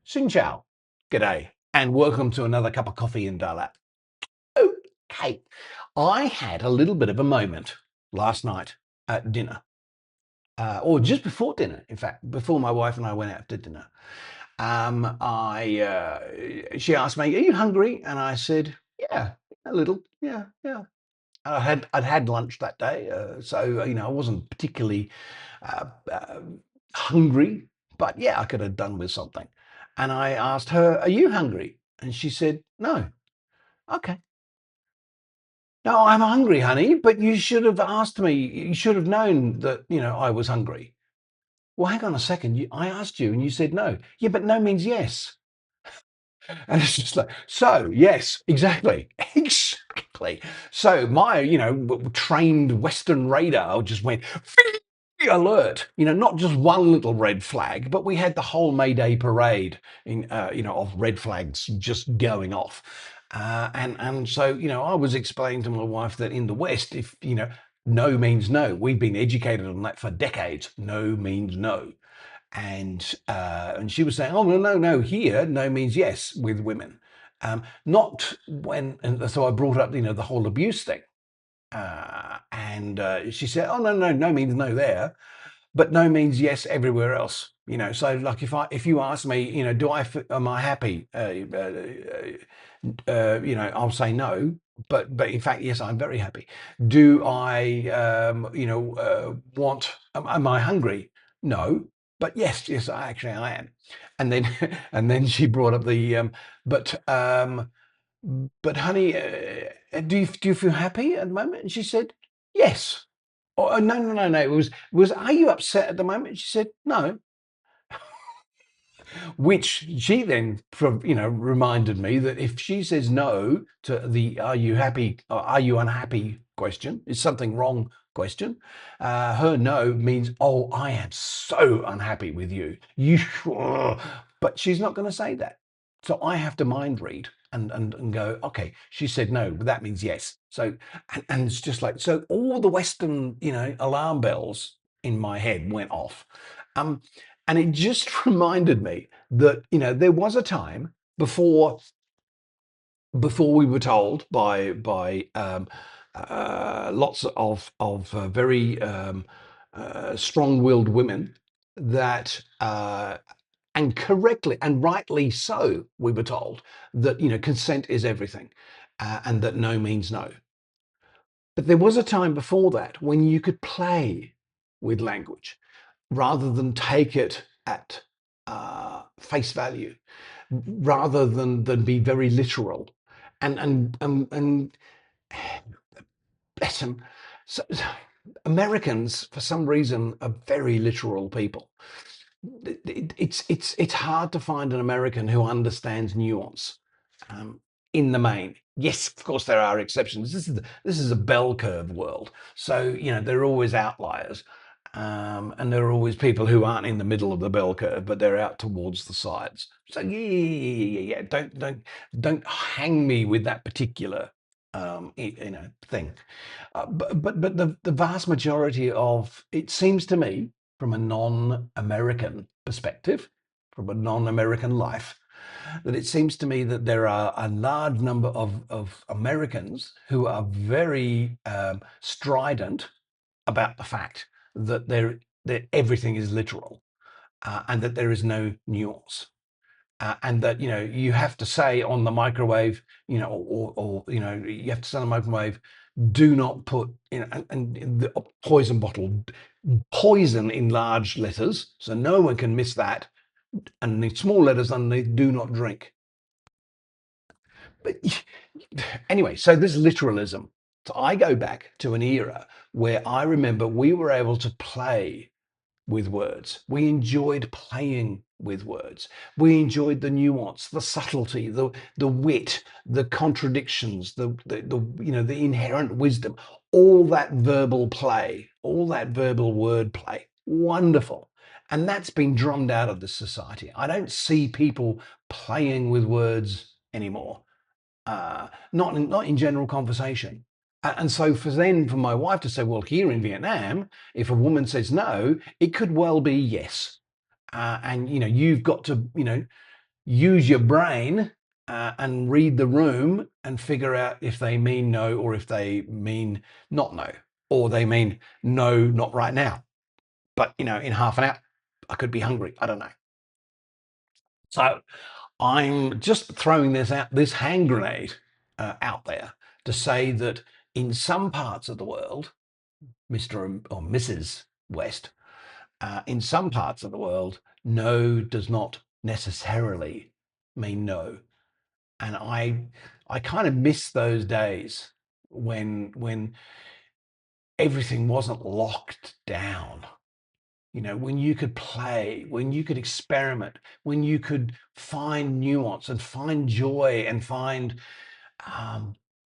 Xin chào, g'day, and welcome to another cup of coffee in Đà Lạt. Okay, I had a little bit of a moment last night at dinner, or just before dinner, in fact, before my wife and I went out to dinner. She asked me, "Are you hungry?" And I said, "Yeah, a little, yeah." I'd had lunch that day, so I wasn't particularly uh, uh, hungry, but yeah, I could have done with something. And I asked her, "Are you hungry?" And she said, "No." Okay. No, I'm hungry, honey, but you should have asked me. You should have known that I was hungry. Well, hang on a second. I asked you, and you said no. Yeah, but no means yes. And it's just like, so yes, exactly, exactly. So my, trained Western radar just went alert. Not just one little red flag, but we had the whole Mayday parade of red flags just going off. And so I was explaining to my wife that in the West, if no means no, we've been educated on that for decades. No means no. And she was saying, "Oh, no, here no means yes with women." Not when, and so I brought up the whole abuse thing, and she said, "Oh, no means no there, but no means yes everywhere else." So like if you ask me, am I happy? I'll say no, but in fact, yes, I'm very happy. Do I, am I hungry? No, but yes, I am. And then, and then she brought up but, um, but honey, do you feel happy at the moment? And she said, yes. Oh, no. It was, are you upset at the moment? She said, no. Which she then, reminded me that if she says no to the "Are you happy? Or are you unhappy?" question, is something wrong question. Her no means, "Oh, I am so unhappy with you. But she's not going to say that. So I have to mind read and go, okay, she said no, but that means yes. So and it's just like, so all the Western alarm bells in my head went off. Um, and it just reminded me that there was a time before we were told by lots of very strong-willed women that and correctly and rightly so, we were told that consent is everything, and that no means no. But there was a time before that when you could play with language rather than take it at face value, rather than be very literal, and bless them. So Americans, for some reason, are very literal people. It's hard to find an American who understands nuance, um, in the main. Yes, of course there are exceptions. This is a bell curve world, so there are always outliers, and there are always people who aren't in the middle of the bell curve, but they're out towards the sides. So yeah. Don't hang me with that particular thing. But the vast majority of it seems to me, from a non-American perspective, from a non-American life, that it seems to me that there are a large number of Americans who are very strident about the fact that everything is literal, and that there is no nuance. And that you have to say on the microwave, or you have to say on the microwave, do not put and the poison bottle, poison in large letters, so no one can miss that, and the small letters underneath, do not drink. But anyway, so this literalism. So I go back to an era where I remember we were able to play with words. We enjoyed playing with words. We enjoyed the nuance, the subtlety, the wit, the contradictions, the inherent wisdom, all that verbal play, all that verbal word play. Wonderful. And that's been drummed out of the society. I don't see people playing with words anymore. Not in general conversation. And so for my wife to say, well, here in Vietnam, if a woman says no, it could well be yes. And you've got to, use your brain and read the room and figure out if they mean no or if they mean not no, or they mean no, not right now. But, in half an hour, I could be hungry. I don't know. So I'm just throwing this hand grenade out there to say that in some parts of the world, Mr. or Mrs. West, in some parts of the world, no does not necessarily mean no. And I kind of miss those days when everything wasn't locked down. When you could play, when you could experiment, when you could find nuance and find joy and find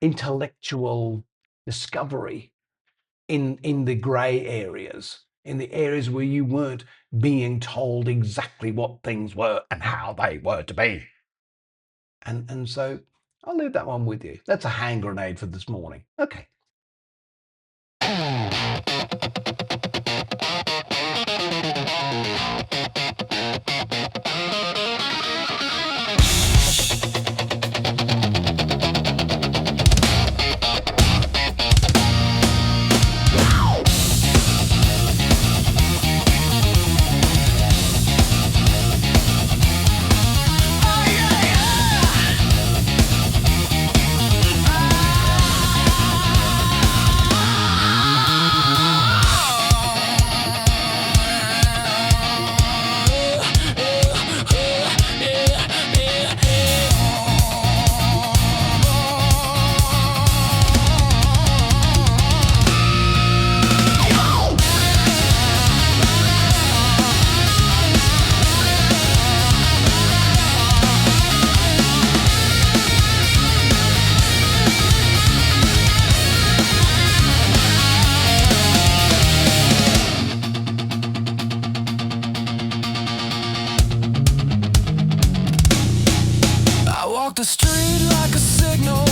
intellectual discovery in the gray areas, in the areas where you weren't being told exactly what things were and how they were to be. And so I'll leave that one with you. That's a hand grenade for this morning. Okay. The street like a signal